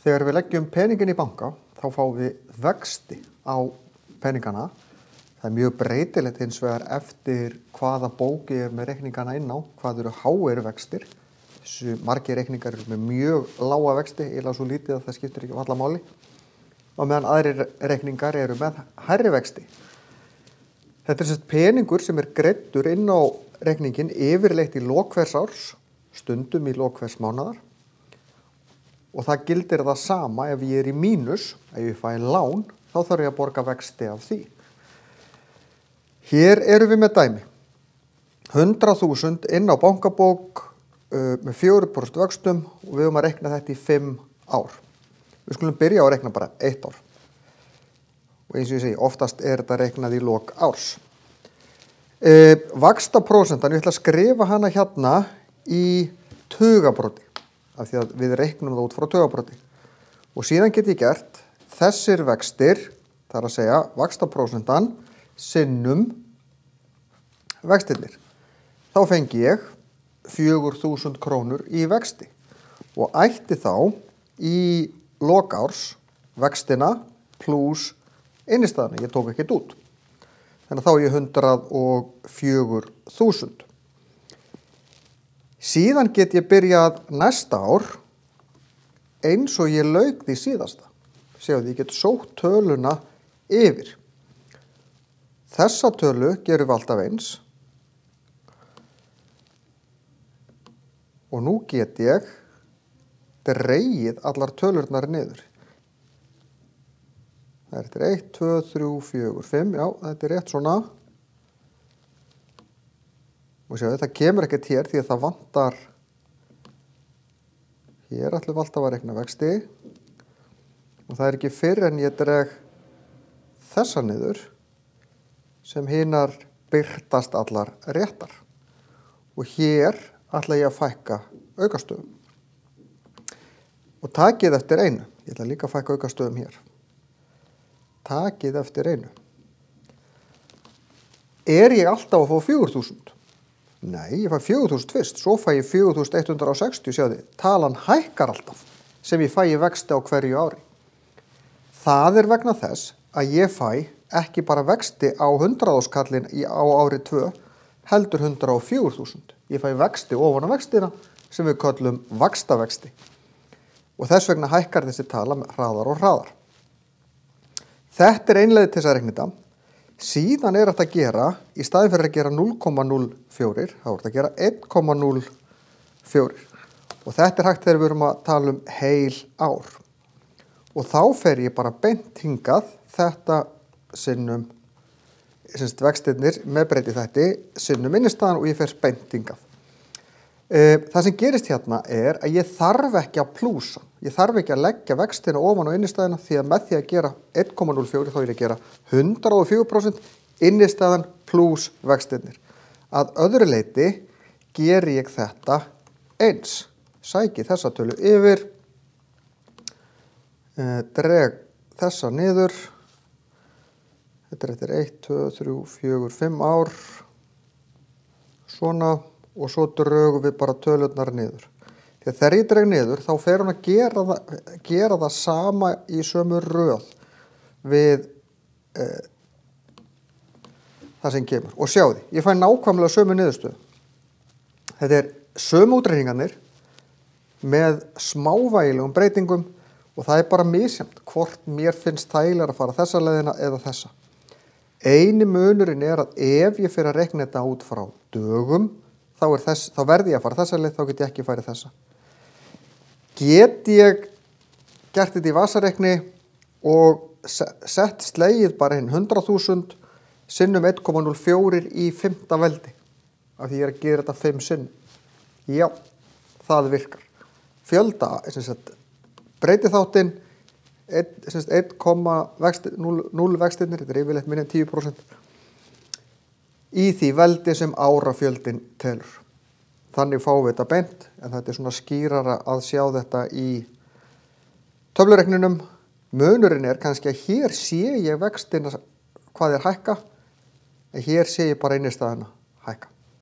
Þegar við leggjum peningin í banka, þá fáum við vexti á peningana. Það mjög breytilegt hins vegar eftir hvaða bóki með reikningana inn á, hvað eru háir vextir. Þessu margir reikningar eru með mjög lága vexti, eiginlega svo lítið að það skiptir ekki alla máli. Og meðan aðrir reikningar eru með hærri vexti. Þetta er peningur sem greiddur inn á reikningin yfirleitt í lok hvers árs, stundum í lok hvers mánaðar. Og það gildir það sama ef ég í mínus, ef ég fæ lán, þá þarf ég að borga vexti af því. Hér erum við með dæmi. 100.000 inn á bankabók með 4% vöxtum og við höfum að reikna þetta í 5 ár. Við skulum byrja á að reikna bara 1 ár. Og eins og ég segi, oftast þetta reiknað í lok árs. Vaxtaprósentan, ég ætla að skrifa hana hérna í tugabróti. Af því að við reiknum það út frá tugabróti. Og síðan get ég gert þessir vextir, það er að segja vaxtaprósentan, sinnum vextirnir. Þá fengi ég 4.000 krónur í vexti og ætti þá í lok árs vextina pluss innistæðuna, ég tók ekkert út. Þannig að þá ég 104.000. Síðan get ég byrjað næsta ár eins og ég lauk því síðasta. Sjáðu, ég get sótt töluna yfir. Þessa tölu gerum við alltaf eins. Og nú get ég dregið allar tölurnar niður. Þetta er 1, 2, 3, 4, 5, já, þetta er rétt svona. Og sjáðu, það kemur ekkert hér því að það vantar. Hér ætlum við alltaf að reikna vexti. Og það er ekki fyrr en ég dreg þessa niður sem hinar birtast allar réttar. Og hér ætla ég að fækka aukastöðum. Og takið eftir einu. Ég ætla líka að fækka aukastöðum hér. Takið eftir einu. Er ég alltaf að fá 4.000? Nei, ég fæ 4.000 fyrst, svo fæ ég 4.160, sjáðu, talan hækkar alltaf sem ég fæ í vexti á hverju ári. Það er vegna þess að ég fæ ekki bara vexti á 100.000 á ári 2, heldur 104.000. Ég fæ vexti ofan á vextina sem við köllum vaxtavexti. Og þess vegna hækkar þessi tala hraðar og hraðar. Þetta er einleið til þess að reikna þetta. Síðan er þetta að gera, í staðin fyrir að gera 0,04, þá er þetta að gera 1,04. Og þetta er hægt þegar við erum að tala heil ár. Og þá fer ég bara beint hingað, þetta sinnum, vextirnir með breyti þetta, sinnum innistæðan og ég fer beint hingað. Það sem gerist hérna er að ég þarf ekki að plúsa. Ég þarf ekki að leggja vextina ofan á innistæðina því að með því að gera 1,04 þá er ég að gera 104% innistæðan pluss vextirnir. Að öðru leyti ger ég þetta eins. Sæki þessa tölu yfir, dreg þessa niður. Þetta er 1, 2, 3, 4, 5 ár. Svona. Og svo drögum við bara tölurnar niður. Þegar ég dreg niður, þá fer hún að gera það sama í sömu röð við það sem kemur. Og sjáðu, ég fæ nákvæmlega sömu niðurstöðu. Þetta er sömu útreikningarnir með smávægilegum breytingum og það er bara misjafnt hvort mér finnst þægilega að fara þessa leiðina eða þessa. Eini munurinn er að ef ég fer að reikna þetta út frá dögum, þá verði ég að fara þessa leið, þá get ég ekki farið þessa. Get ég gert þetta í vasareikni og sett slegið bara inn 100.000 sinnum 1,04 í 5. veldi. Af því ég er að gera þetta 5 sinn. Já, það virkar. Fjölda, breyti þáttinn, 1,0 vextirnir, þetta er yfirleitt minni en 10%. Í því veldi sem árafjöldin telur. Þannig fáum við þetta beint, en þetta er svona skýrara að sjá þetta í töflureikninum. Munurinn er kannski að hér sé ég vextina hvað er hækka, en hér sé ég bara innistæðuna hækka.